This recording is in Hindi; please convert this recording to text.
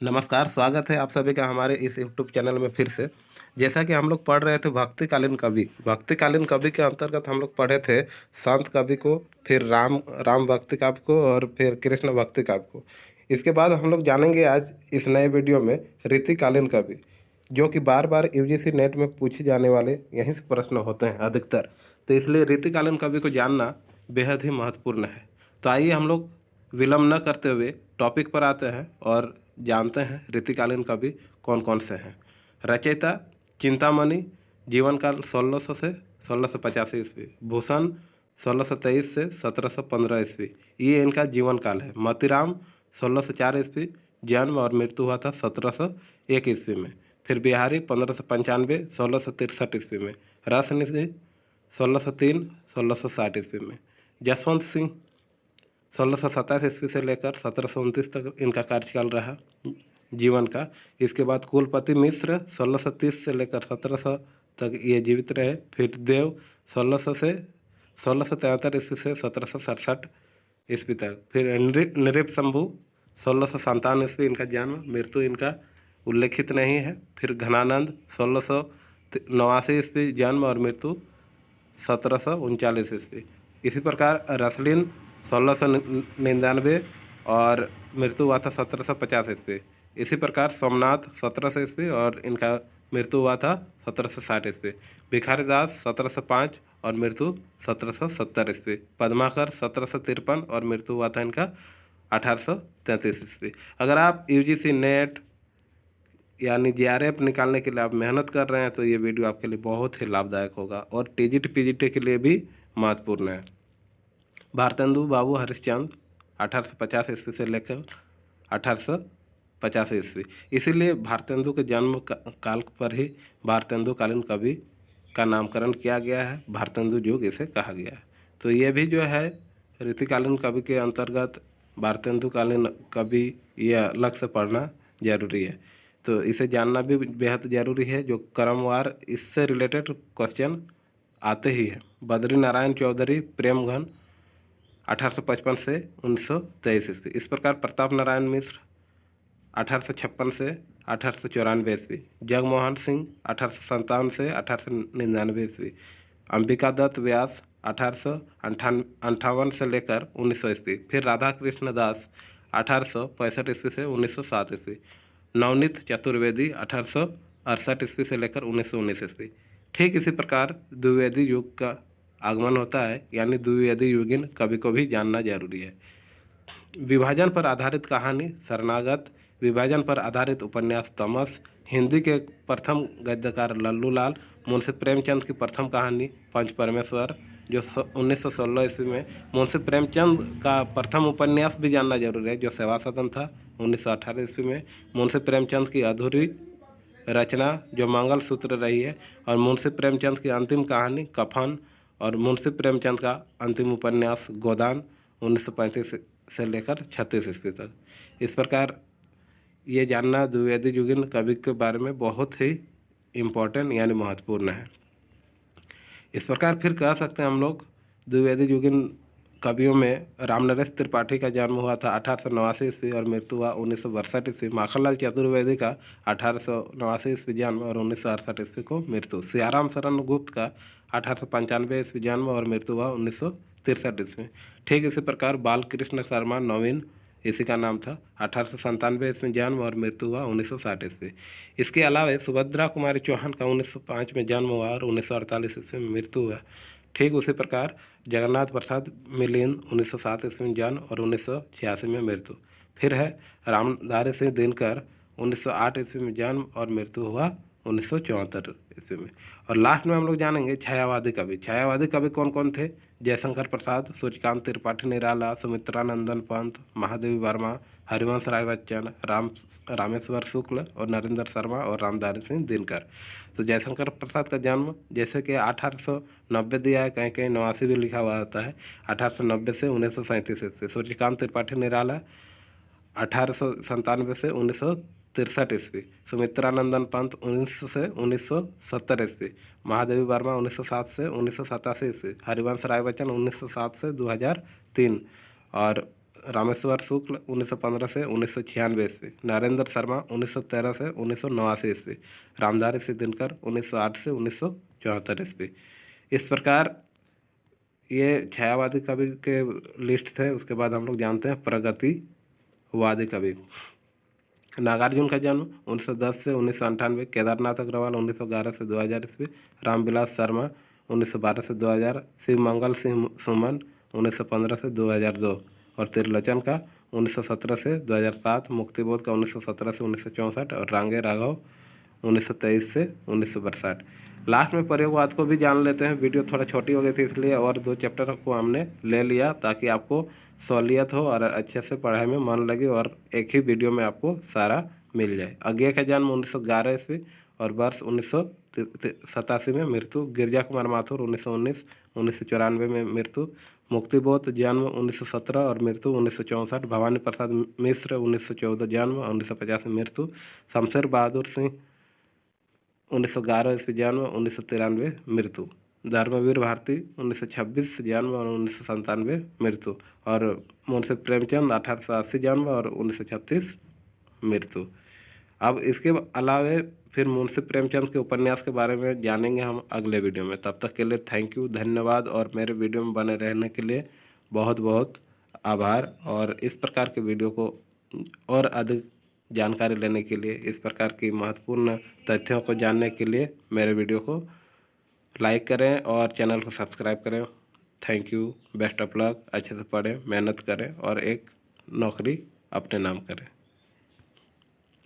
नमस्कार, स्वागत है आप सभी का हमारे इस यूट्यूब चैनल में फिर से। जैसा कि हम लोग पढ़ रहे थे भक्तिकालीन कवि के अंतर्गत हम लोग पढ़े थे संत कवि को, फिर राम राम भक्ति काव्य को और फिर कृष्ण भक्ति काव्य को। इसके बाद हम लोग जानेंगे आज इस नए वीडियो में रीतिकालीन कवि, जो कि बार बार यूजीसी नेट में पूछे जाने वाले यहीं से प्रश्न होते हैं अधिकतर। तो इसलिए रीतिकालीन कवि को जानना बेहद ही महत्वपूर्ण है। तो आइए हम लोग विलम्ब न करते हुए टॉपिक पर आते हैं और जानते हैं रीतिकालीन कवि कौन कौन से हैं। रचयिता चिंतामणि, जीवन काल 1600 से 1685 ईस्वी। भूषण 1623 से 1715 ईस्वी, ये इनका जीवन काल है। मोतीराम 1604 ईस्वी, जन्म और मृत्यु हुआ था 1701 ईस्वी में। फिर बिहारी 1595 1663 ईस्वी में। रसनिधि 1603 1660 ईस्वी में। जसवंत सिंह 1627 ईस्वी से लेकर 1729 तक इनका कार्यकाल रहा जीवन का। इसके बाद कुलपति मिश्र 1630 से लेकर 1700 तक ये जीवित रहे। फिर देव 1600 से 1673 ईस्वी से 1767 ईस्वी तक। फिर नृप शंभु 1657 ईस्वी इनका जन्म, मृत्यु इनका उल्लेखित नहीं है। फिर घनानंद 1689 ईस्वी, जन्म और मृत्यु 1739 ईस्वी। इसी प्रकार रसलिन 1699 और मृत्यु हुआ था 1750 ईस्वी। इसी प्रकार सोमनाथ 1700 ईस्वी और इनका मृत्यु हुआ था 1760 ईस्वी। भिखारी दास 1705 और मृत्यु 1770 ईस्वी। पद्माकर 1753 और मृत्यु हुआ था इनका 1833 ईस्वी। अगर आप यूजीसी नेट यानी जीआरएफ निकालने के लिए आप मेहनत कर रहे हैं तो ये वीडियो आपके लिए बहुत ही लाभदायक होगा और टीजीटी पीजीटी के लिए भी महत्वपूर्ण है। भारतेंदु बाबू हरिश्चंद्र 1850 ईस्वी से लेकर 1885 ईस्वी। इसीलिए भारतेंदु के जन्म काल पर ही भारतेंदुकालीन कवि का नामकरण किया गया है, भारतेंदु युग इसे कहा गया है। तो ये भी जो है रीतिकालीन कवि के अंतर्गत भारतेंदुकालीन कवि ये अलग से पढ़ना जरूरी है। तो इसे जानना भी बेहद ज़रूरी है, जो क्रमवार इससे रिलेटेड क्वेश्चन आते ही हैं। बद्री नारायण चौधरी प्रेमघन 1855 से 1923 ईस्वी। इस प्रकार प्रताप नारायण मिश्र 1856 से 1894 ईस्वी। जगमोहन सिंह 1857 से 1899 ईस्वी। अंबिका दत्त व्यास 1858 से लेकर 1900 ईस्वी। फिर राधा कृष्ण दास 1865 ईस्वी से 1907 ईस्वी। नवनीत चतुर्वेदी 1868 ईस्वी से लेकर 1919 ईस्वी। ठीक इसी प्रकार द्विवेदी युग का आगमन होता है, यानी द्विवेदी युगीन कवि को भी जानना जरूरी है। विभाजन पर आधारित कहानी शरणागत, विभाजन पर आधारित उपन्यास तमस, हिंदी के प्रथम गद्यकार लल्लू लाल, मुंशी प्रेमचंद की प्रथम कहानी पंच परमेश्वर जो 1916 ईस्वी में। मुंशी प्रेमचंद का प्रथम उपन्यास भी जानना जरूरी है जो सेवा सदन था 1918 ईस्वी में। मुंशी प्रेमचंद की अधूरी रचना जो मंगल सूत्र रही है, और मुंशी प्रेमचंद की अंतिम कहानी कफन, और मुंशी प्रेमचंद का अंतिम उपन्यास गोदान 1935 से लेकर 36 ईस्वी तक। इस प्रकार ये जानना द्विवेदी युगीन कवि के बारे में बहुत ही इम्पोर्टेंट यानी महत्वपूर्ण है। इस प्रकार फिर कह सकते हैं हम लोग द्विवेदी युगीन कवियों में रामनरेश त्रिपाठी का जन्म हुआ था 1889 ईस्वी और मृत्यु हुआ 1962 ईस्वी। माखनलाल चतुर्वेदी का 1889 ईस्वी जन्म और 1968 ईस्वी को मृत्यु। सियाराम शरण गुप्त का 1895 ईस्वी जन्म और मृत्यु हुआ 1963 ईस्वी। ठीक इसी प्रकार बालकृष्ण शर्मा नवीन, इसी का नाम था, 1897 ईस्वी जन्म और मृत्यु हुआ 1960 ईस्वी। इसके अलावा सुभद्रा कुमारी चौहान का 1905 में जन्म हुआ और 1948 ईस्वी में मृत्यु हुआ। ठीक उसी प्रकार जगन्नाथ प्रसाद मिलिंद 1907 ईस्वी में जन्म और 1986 में मृत्यु। फिर है रामधारी सिंह दिनकर 1908 ईस्वी में जन्म और मृत्यु हुआ 1974 ईस्वी में। और लास्ट में हम लोग जानेंगे छायावादी कवि। छायावादी कवि कौन कौन थे? जयशंकर प्रसाद, सूर्यकांत त्रिपाठी निराला, सुमित्रा नंदन पंत, महादेवी वर्मा, हरिवंश राय बच्चन, रामेश्वर शुक्ल और नरेंद्र शर्मा और रामधारी सिंह दिनकर। तो जयशंकर प्रसाद का जन्म जैसे कि 1890 दिया है, कहीं कहीं 89 भी लिखा हुआ होता है, 1890 से 1937 ईस्वी। सूर्यकांत त्रिपाठी निराला 1897 से 1963 ईस्वी। सुमित्रानंदन पंत 1900 से 1970 ईस्वी। महादेवी वर्मा 1907 से 1987 ईस्वी। हरिवंश राय बच्चन 1907 से 2003 और रामेश्वर शुक्ल 1915 से 1996 ईस्वी, नरेंद्र शर्मा 1913 से 1989 ईस्वी, रामधारी सिंह दिनकर 1908 से 1974 ईस्वी। इस प्रकार ये छायावादी कवि के लिस्ट थे। उसके बाद हम लोग जानते हैं प्रगतिवादी कवि। नागार्जुन का जन्म 1910 से 1998, केदारनाथ अग्रवाल 1911 से 2000 ईस्वी, रामविलास शर्मा 1912 से 2000, शिव मंगल सिंह सुमन 1915 से 2002 और त्रिलोचन का 1917 से 2007, मुक्तिबोध का 1917 से 1964 और रांगे राघव 1923 से 1962। लास्ट में प्रयोगवाद को भी जान लेते हैं। वीडियो थोड़ा छोटी हो गई थी इसलिए, और 2 चैप्टर को हमने ले लिया ताकि आपको सहूलियत हो और अच्छे से पढ़ाई में मन लगे और एक ही वीडियो में आपको सारा मिल जाए। अज्ञे का जन्म 1911 ईस्वी और वर्ष 1987 में मृत्यु। गिरजा कुमार माथुर 1919, 1994 में मृत्यु। मुक्तिबोध जन्म 1917 और मृत्यु 1964। भवानी प्रसाद मिश्र 1914 जन्म, 1950 में मृत्यु। शमशेर बहादुर सिंह 1911 ईस्वी जन्म, 1993 मृत्यु। धर्मवीर भारती 1926 जन्म और 1997 मृत्यु। और मुंशी प्रेमचंद 1880 जन्म और 1936 मृत्यु। अब इसके अलावे फिर मुंशी प्रेमचंद के उपन्यास के बारे में जानेंगे हम अगले वीडियो में। तब तक के लिए थैंक यू, धन्यवाद, और मेरे वीडियो में बने रहने के लिए बहुत बहुत आभार। और इस प्रकार के वीडियो को और अधिक जानकारी लेने के लिए, इस प्रकार की महत्वपूर्ण तथ्यों को जानने के लिए मेरे वीडियो को लाइक करें और चैनल को सब्सक्राइब करें। Thank you, best of luck, अच्छे से पढ़ें, मेहनत करें और एक नौकरी अपने नाम करें।